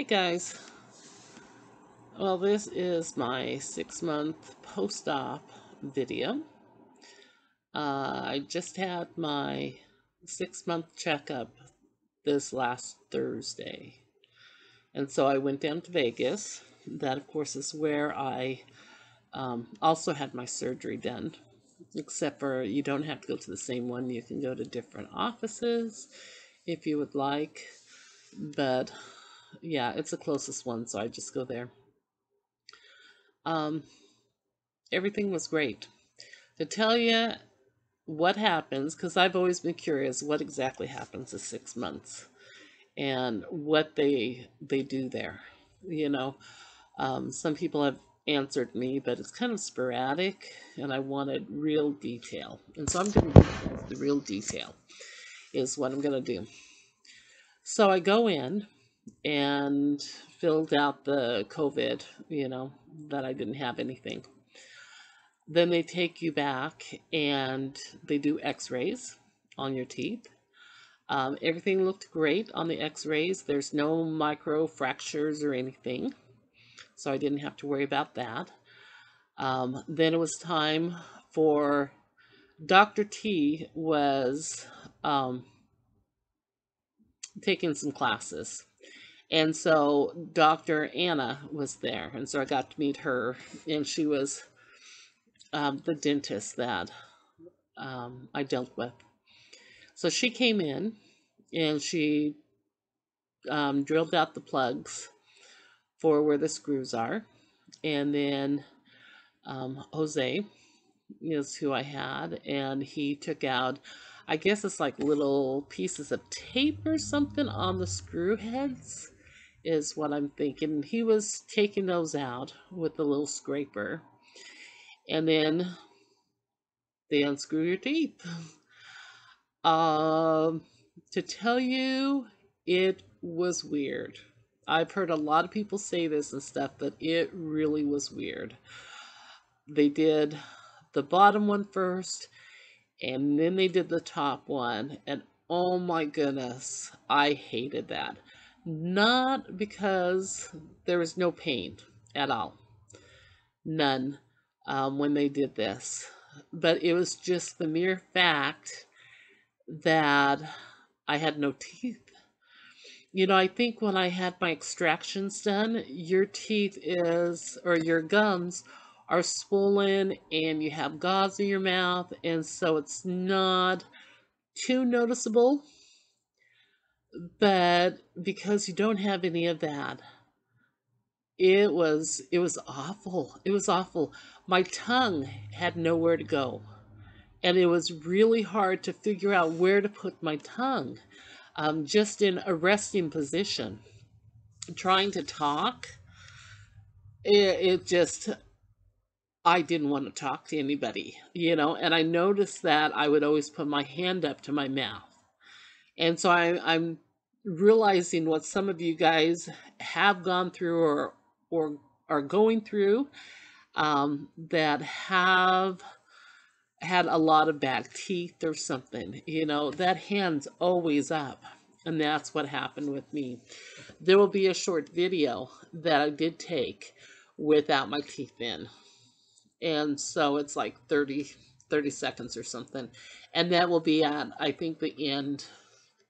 Hey guys, well this is my 6-month post-op video. I just had my 6-month checkup this last Thursday, and so I went down to Vegas. That of course is where I also had my surgery done, except for you don't have to go to the same one. You can go to different offices if you would like, but yeah, it's the closest one, so I just go there. Um, Everything was great. To tell you what happens, because I've always been curious what exactly happens at 6 months and what they do there. You know, some people have answered me, but it's kind of sporadic, and I wanted real detail. And so I'm going to give you guys the real detail is what I'm going to do. So I go in and filled out the COVID, that I didn't have anything. Then they take you back and they do x-rays on your teeth. Everything looked great on the x-rays. There's no micro fractures or anything, so I didn't have to worry about that. Then it was time for Dr. T was taking some classes. And so Dr. Anna was there, and so I got to meet her, and she was the dentist that I dealt with. So she came in and she drilled out the plugs for where the screws are. And then Jose is who I had, and he took out, I guess it's like little pieces of tape or something on the screw heads, is what I'm thinking. He was taking those out with the little scraper. And then they unscrew your teeth. To tell you, it was weird. I've heard a lot of people say this and stuff, but it really was weird. They did the bottom one first, and then they did the top one, and oh my goodness, I hated that. Not because there was no pain at all. None when they did this. But it was just the mere fact that I had no teeth. I think when I had my extractions done, your teeth or your gums are swollen and you have gauze in your mouth, and so it's not too noticeable. But because you don't have any of that, it was awful. It was awful. My tongue had nowhere to go, and it was really hard to figure out where to put my tongue. Just in a resting position, trying to talk, it just, I didn't want to talk to anybody, and I noticed that I would always put my hand up to my mouth. And so I'm realizing what some of you guys have gone through or are going through, that have had a lot of bad teeth or something. That hand's always up. And that's what happened with me. There will be a short video that I did take without my teeth in. And so it's like 30 seconds or something. And that will be at, I think, the end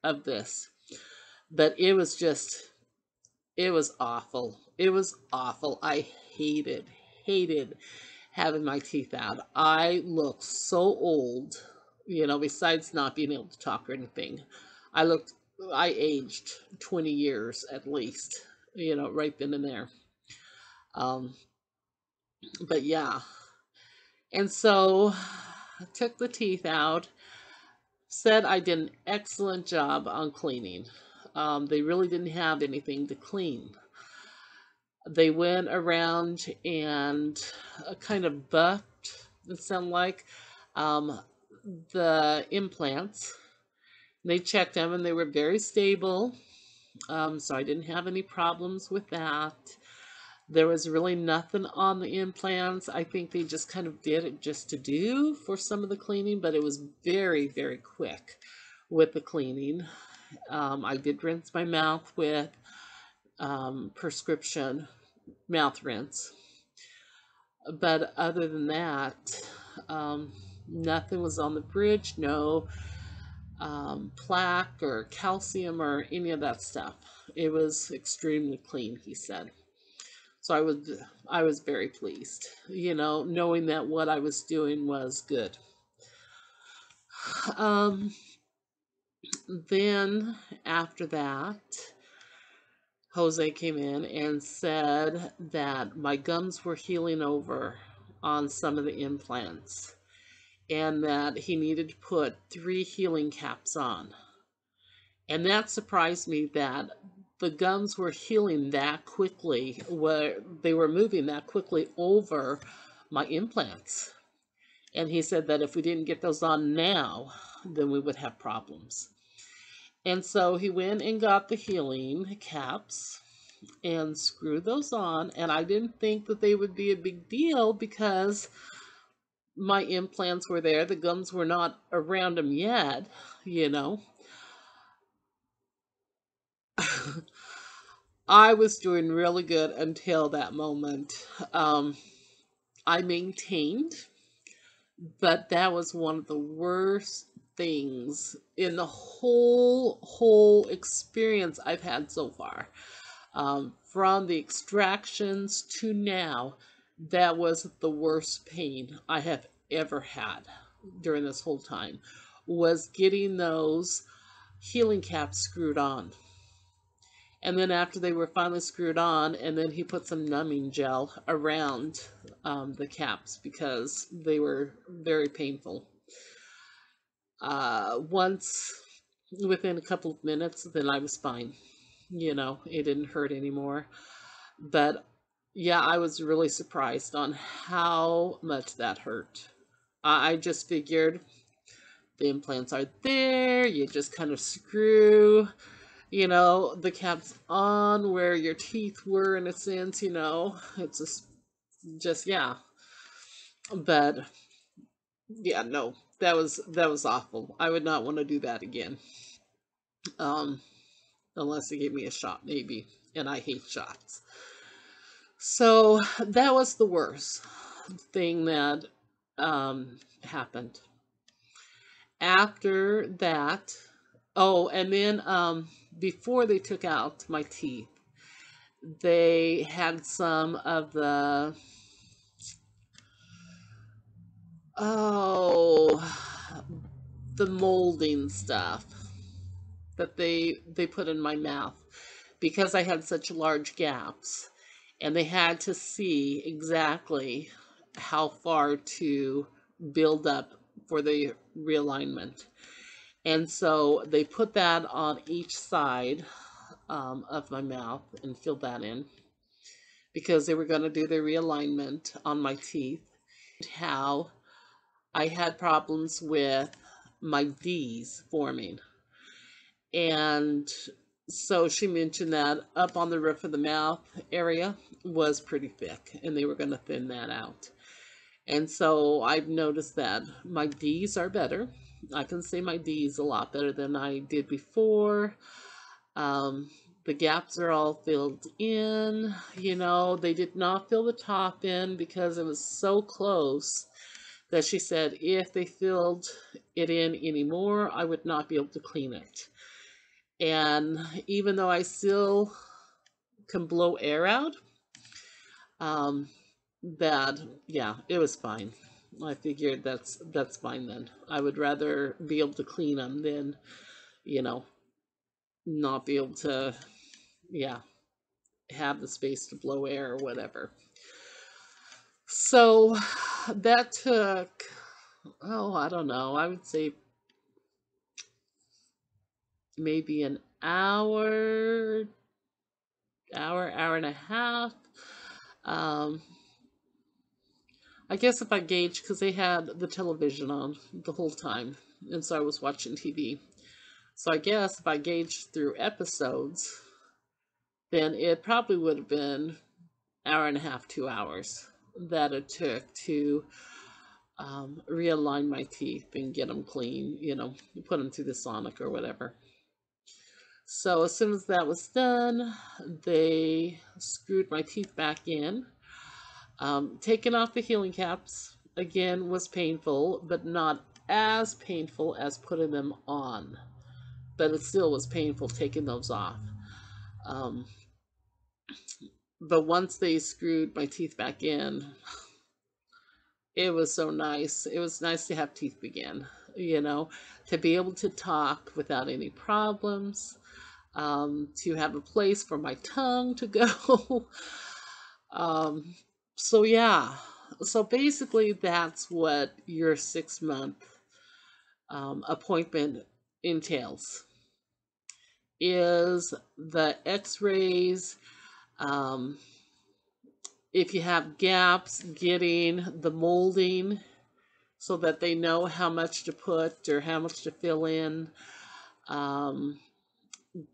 of this. But it was awful. It was awful. I hated having my teeth out. I look so old, besides not being able to talk or anything. I aged 20 years at least, right then and there. Um, but yeah. And so I took the teeth out, said I did an excellent job on cleaning. They really didn't have anything to clean. They went around and kind of buffed, it sounded like, the implants. They checked them and they were very stable, so I didn't have any problems with that. There was really nothing on the implants. I think they just kind of did it just to do for some of the cleaning, but it was very, very quick with the cleaning. I did rinse my mouth with prescription mouth rinse. But other than that, um, nothing was on the bridge. No plaque or calcium or any of that stuff. It was extremely clean, he said. So I was very pleased, knowing that what I was doing was good. Um, then after that, Jose came in and said that my gums were healing over on some of the implants and that he needed to put 3 healing caps on. And that surprised me that the gums were healing that quickly, where they were moving that quickly over my implants. And he said that if we didn't get those on now, then we would have problems. And so he went and got the healing caps and screwed those on. And I didn't think that they would be a big deal because my implants were there. The gums were not around them yet, you know. I was doing really good until that moment. I maintained, but that was one of the worst things in the whole experience I've had so far. From the extractions to now, that was the worst pain I have ever had during this whole time, was getting those healing caps screwed on. And then after they were finally screwed on, and then he put some numbing gel around the caps because they were very painful. Once, within a couple of minutes, then I was fine. It didn't hurt anymore. But yeah, I was really surprised on how much that hurt. I just figured the implants are there, you just kind of screw the caps on where your teeth were, in a sense. It's just yeah. But yeah, no, that was awful. I would not want to do that again. um unless they gave me a shot, maybe, and I hate shots. So that was the worst thing that happened. After that, oh, and then before they took out my teeth, they had some of oh the molding stuff that they put in my mouth because I had such large gaps, and they had to see exactly how far to build up for the realignment. And so they put that on each side of my mouth and filled that in because they were going to do the realignment on my teeth. How I had problems with my D's forming. And so she mentioned that up on the roof of the mouth area was pretty thick, and they were going to thin that out. And so I've noticed that my D's are better. I can say my D's a lot better than I did before. The gaps are all filled in. They did not fill the top in because it was so close that she said if they filled it in anymore, I would not be able to clean it. And even though I still can blow air out, um, that yeah, it was fine. I figured that's fine then. I would rather be able to clean them than you know not be able to yeah have the space to blow air or whatever. So that took, oh, I don't know, I would say maybe an hour and a half. um I guess if I gauge, because they had the television on the whole time, and so I was watching TV. So I guess if I gauged through episodes, then it probably would have been hour and a half, 2 hours that it took to realign my teeth and get them clean, put them through the sonic or whatever. So as soon as that was done, they screwed my teeth back in. Taking off the healing caps again was painful, but not as painful as putting them on. But it still was painful taking those off. Um, but once they screwed my teeth back in, it was so nice. It was nice to have teeth again, you know, to be able to talk without any problems, to have a place for my tongue to go. um, so, yeah. So basically, that's what your 6 month appointment entails, is the x-rays, um, if you have gaps, getting the molding so that they know how much to put or how much to fill in, um,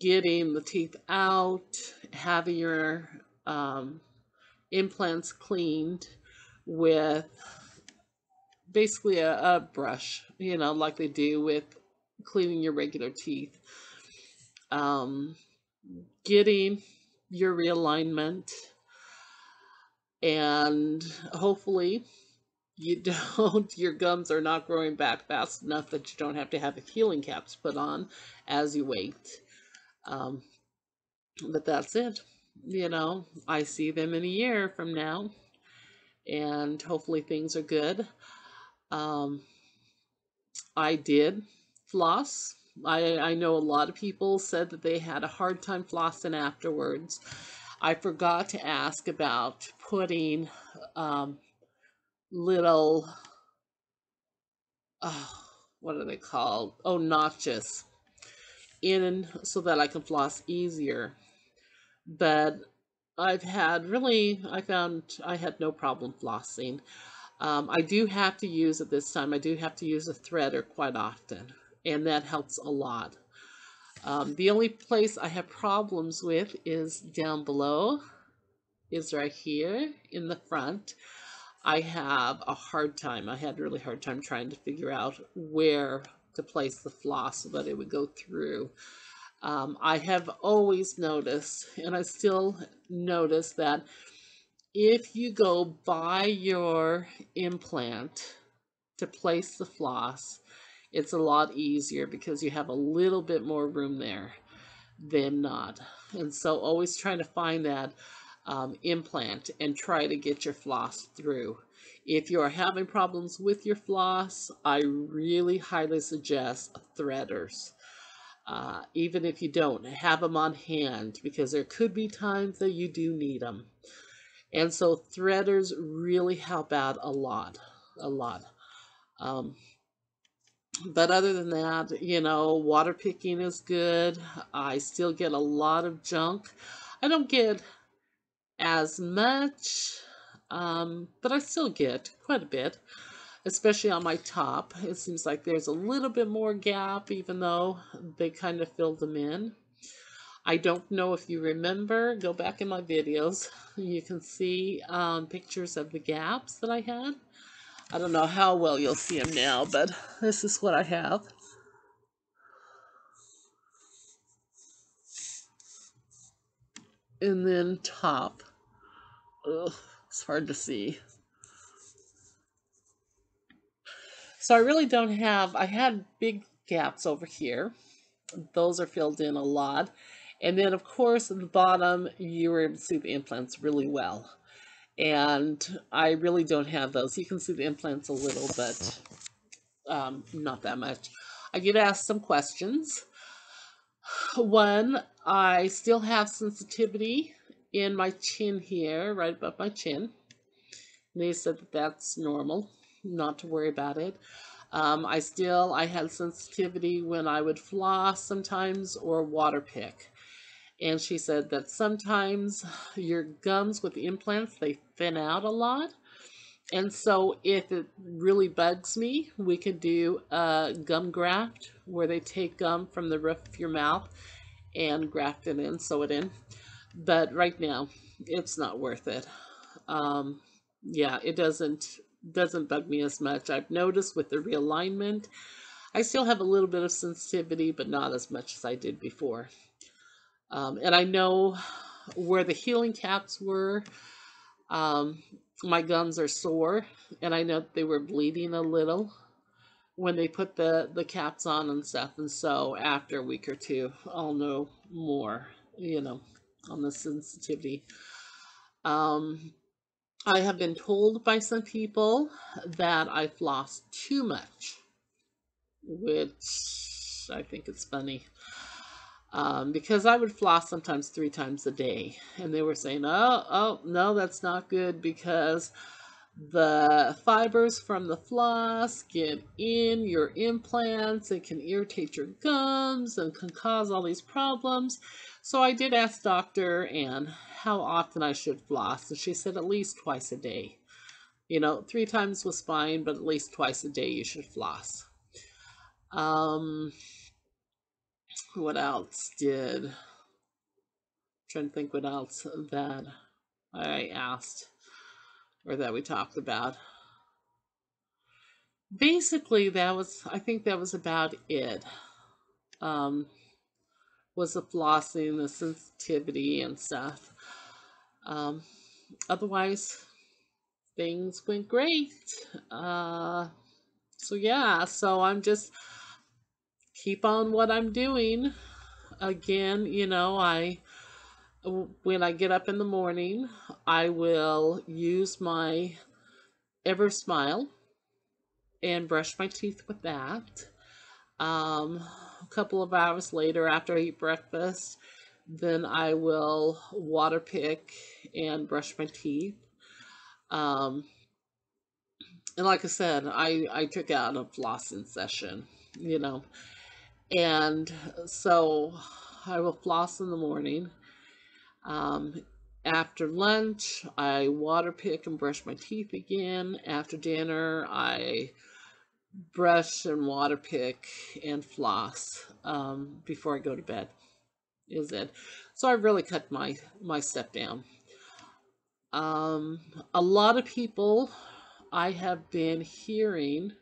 getting the teeth out, having your implants cleaned with basically a brush, you know, like they do with cleaning your regular teeth, um, getting your realignment, and hopefully you don't, your gums are not growing back fast enough that you don't have to have healing caps put on as you wait. Um, but that's it. You know, I see them in a year from now, and hopefully things are good. Um, I did floss. I know a lot of people said that they had a hard time flossing afterwards. I forgot to ask about putting um, little, what are they called? Oh, notches in so that I can floss easier. But I found I had no problem flossing. I do have to use at this time, I do have to use a threader quite often, and that helps a lot. The only place I have problems with is down below, is right here in the front. I have a hard time. I had a really hard time trying to figure out where to place the floss so that it would go through. I have always noticed, and I still notice, that if you go by your implant to place the floss, it's a lot easier because you have a little bit more room there than not. And so always trying to find that implant and try to get your floss through. If you're having problems with your floss, I really highly suggest threaders. Even if you don't, have them on hand, because there could be times that you do need them. And so threaders really help out a lot, a lot. Um, but other than that, you know, water picking is good. I still get a lot of junk. I don't get as much, but I still get quite a bit, especially on my top. It seems like there's a little bit more gap, even though they kind of filled them in. I don't know if you remember, go back in my videos. You can see pictures of the gaps that I had. I don't know how well you'll see them now, but this is what I have. And then top. Ugh, it's hard to see. So I really don't have, I had big gaps over here. Those are filled in a lot. And then, of course, at the bottom, you were able to see the implants really well. And I really don't have those. You can see the implants a little, but not that much. I get asked some questions. One, I still have sensitivity in my chin here, right above my chin. And they said that that's normal, not to worry about it. I had sensitivity when I would floss sometimes or water pick. And she said that sometimes your gums with the implants, they thin out a lot. And so if it really bugs me, we could do a gum graft where they take gum from the roof of your mouth and graft it in, sew it in. But right now, it's not worth it. Um, yeah, it doesn't bug me as much. I've noticed with the realignment, I still have a little bit of sensitivity, but not as much as I did before. And I know where the healing caps were. Um, my gums are sore, and I know they were bleeding a little when they put the caps on and stuff. And so after a week or two, I'll know more, on the sensitivity. Um, I have been told by some people that I floss too much, which I think is funny. Because I would floss sometimes 3 times a day, and they were saying, "Oh, no, that's not good because the fibers from the floss get in your implants. It can irritate your gums and can cause all these problems." So I did ask Dr. Ann how often I should floss, and she said at least twice a day. 3 times was fine, but at least twice a day you should floss. Um, what else did? Trying to think what else that I asked or that we talked about. Basically, I think that was about it. Um, was the flossing, the sensitivity, and stuff. Um, Otherwise, things went great. So yeah, so I'm just keep on what I'm doing. Again, when I get up in the morning, I will use my Ever Smile and brush my teeth with that. A couple of hours later, after I eat breakfast, then I will water pick and brush my teeth. Um, and like I said, I took out a flossing session, you know, and so I will floss in the morning. Um, After lunch, I water pick and brush my teeth again. After dinner, I brush and water pick and floss before I go to bed. Is it? So I really cut my step down. Um, a lot of people I have been hearing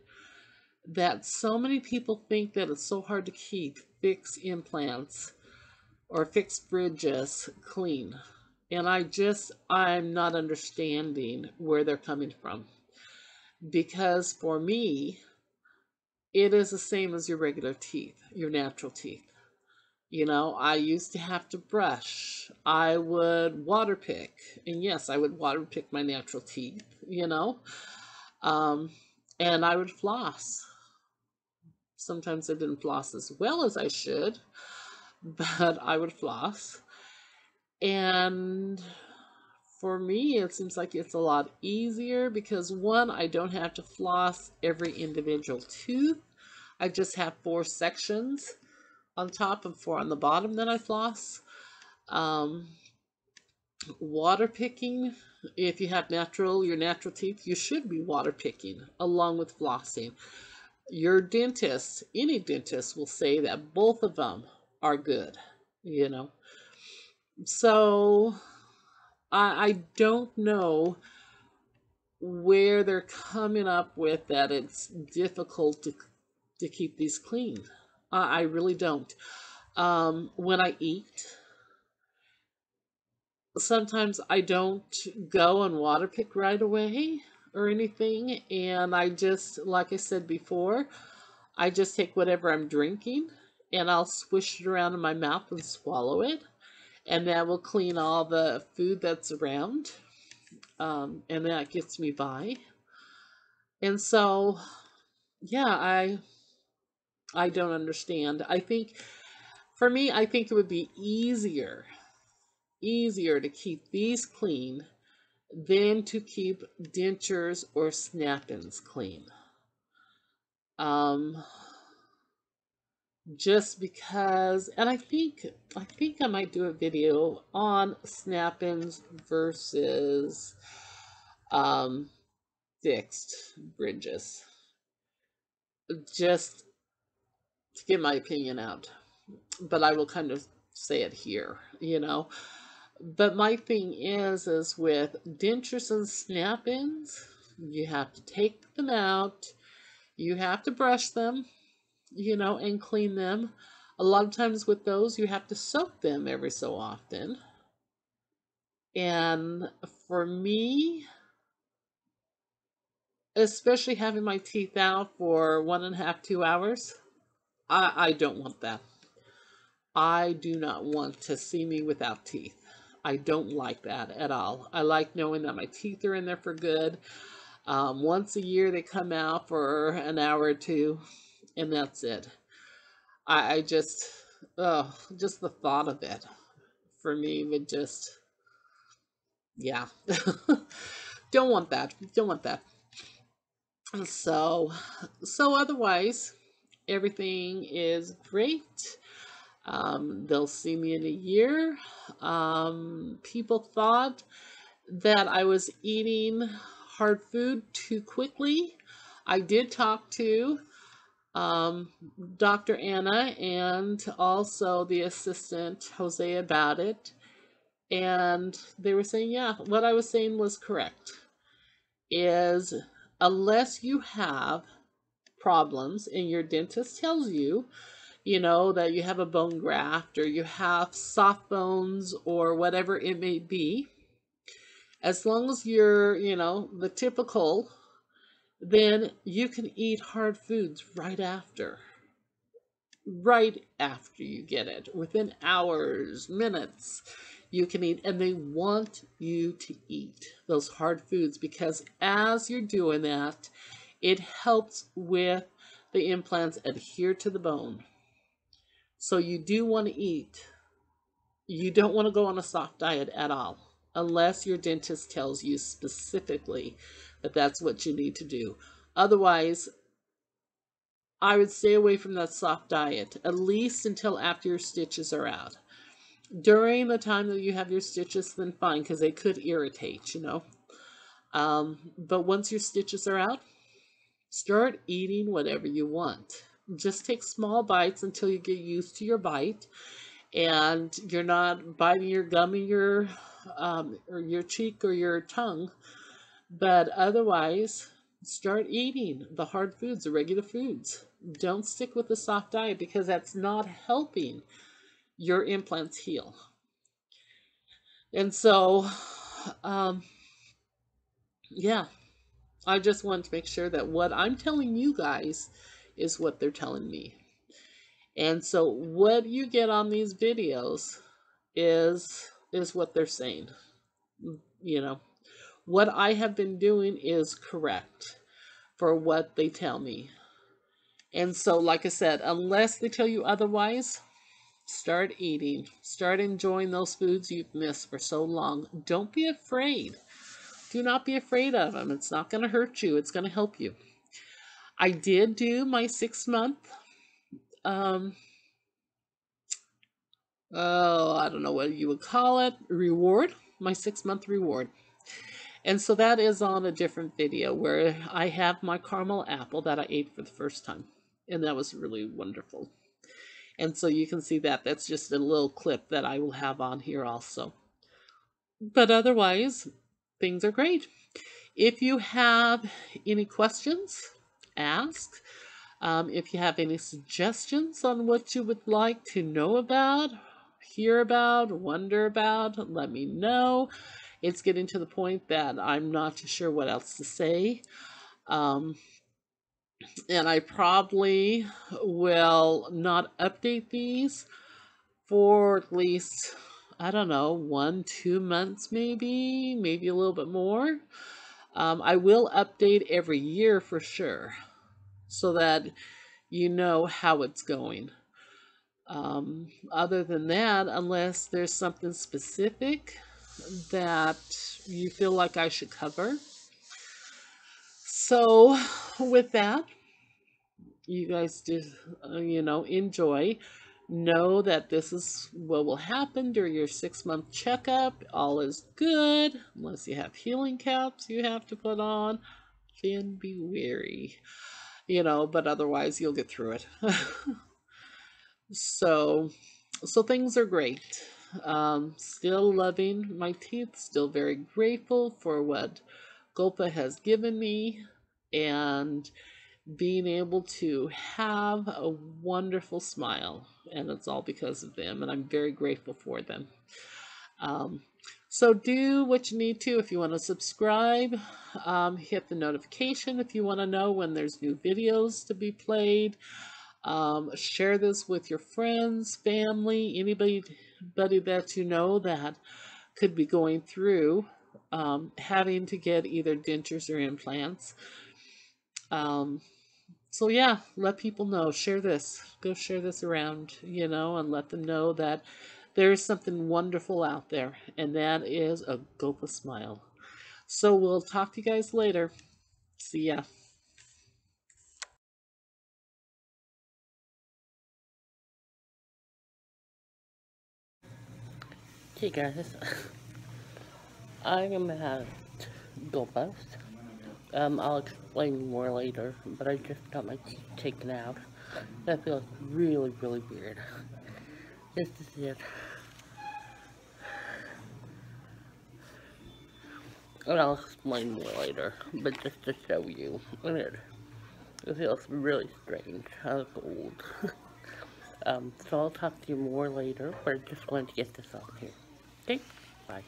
that so many people think that it's so hard to keep fixed implants or fixed bridges clean. And I'm not understanding where they're coming from. Because for me, it is the same as your regular teeth, your natural teeth. I used to have to brush. I would water pick. And yes, I would water pick my natural teeth. Um, and I would floss. Sometimes I didn't floss as well as I should, but I would floss. And for me, it seems like it's a lot easier because one, I don't have to floss every individual tooth. I just have 4 sections on top and 4 on the bottom that I floss. Um, Water picking, if you have your natural teeth, you should be water picking along with flossing. Your dentist, any dentist, will say that both of them are good, you know. So I don't know where they're coming up with that it's difficult to keep these clean. I really don't. When I eat, sometimes I don't go and water pick right away or anything. And like I said before, I just take whatever I'm drinking and I'll swish it around in my mouth and swallow it. And that will clean all the food that's around. And that gets me by. And so, yeah, I don't understand. For me, I think it would be easier to keep these clean than to keep dentures or snap-ins clean. Um, just because, and I think I might do a video on snap-ins versus um, fixed bridges, just to get my opinion out. But I will kind of say it here. But my thing is with dentures and snap-ins, you have to take them out, you have to brush them, and clean them. A lot of times with those, you have to soak them every so often. And for me, especially having my teeth out for 1.5, 2 hours, I don't want that. I do not want to see me without teeth. I don't like that at all. I like knowing that my teeth are in there for good. Once a year, they come out for an hour or two, and that's it. I just, just the thought of it for me would just, yeah. Don't want that. Don't want that. So, so otherwise, everything is great. They'll see me in a year. People thought that I was eating hard food too quickly. I did talk to um, Dr. Anna and also the assistant Jose about it. And they were saying, yeah, what I was saying was correct. Is unless you have problems and your dentist tells you, that you have a bone graft or you have soft bones or whatever it may be, as long as you're, the typical, then you can eat hard foods right after you get it. Within hours, minutes, you can eat, and they want you to eat those hard foods because as you're doing that, it helps with the implants adhere to the bone. So you do want to eat. You don't want to go on a soft diet at all, unless your dentist tells you specifically that that's what you need to do. Otherwise, I would stay away from that soft diet, at least until after your stitches are out. During the time that you have your stitches, then fine, because they could irritate. But once your stitches are out, start eating whatever you want. Just take small bites until you get used to your bite and you're not biting your gum in or your cheek or your tongue. But otherwise, start eating the hard foods, the regular foods. Don't stick with the soft diet because that's not helping your implants heal. And so, um, yeah, I just want to make sure that what I'm telling you guys is what they're telling me. And so what you get on these videos is what they're saying. You know, what I have been doing is correct for what they tell me. And so, like I said, unless they tell you otherwise, start eating. Start enjoying those foods you've missed for so long. Don't be afraid. Do not be afraid of them. It's not going to hurt you. It's going to help you. I did do my 6 month, um, I don't know what you would call it, reward. My 6 month reward. And so that is on a different video where I have my caramel apple that I ate for the first time. And that was really wonderful. And so you can see that. That's just a little clip that I will have on here also. But otherwise, things are great. If you have any questions, ask. If you have any suggestions on what you would like to know about, hear about, wonder about, let me know. It's getting to the point that I'm not too sure what else to say. And I probably will not update these for at least, I don't know, 1, 2 months maybe a little bit more. I will update every year for sure so that you know how it's going. Other than that, unless there's something specific that you feel like I should cover. So, with that, you guys just, enjoy. Know that this is what will happen during your 6 month checkup. All is good, unless you have healing caps you have to put on. Then be wary, but otherwise you'll get through it. So, so things are great. Still loving my teeth, still very grateful for what Golpa has given me, and being able to have a wonderful smile. And it's all because of them, and I'm very grateful for them. Um, so do what you need to if you want to subscribe. Hit the notification if you want to know when there's new videos to be played. Share this with your friends, family, anybody that you know that could be going through having to get either dentures or implants. Um, so yeah, let people know. Share this. Go share this around, and let them know that there is something wonderful out there, and that is a Gopa smile. So we'll talk to you guys later. See ya. Hey guys, I am at Gopas. I'll explain more later, but I just got my teeth taken out. That feels really, really weird. This is it. And I'll explain more later, but just to show you. It feels really strange. I look old. So I'll talk to you more later, but I just wanted to get this off here. Okay? Bye.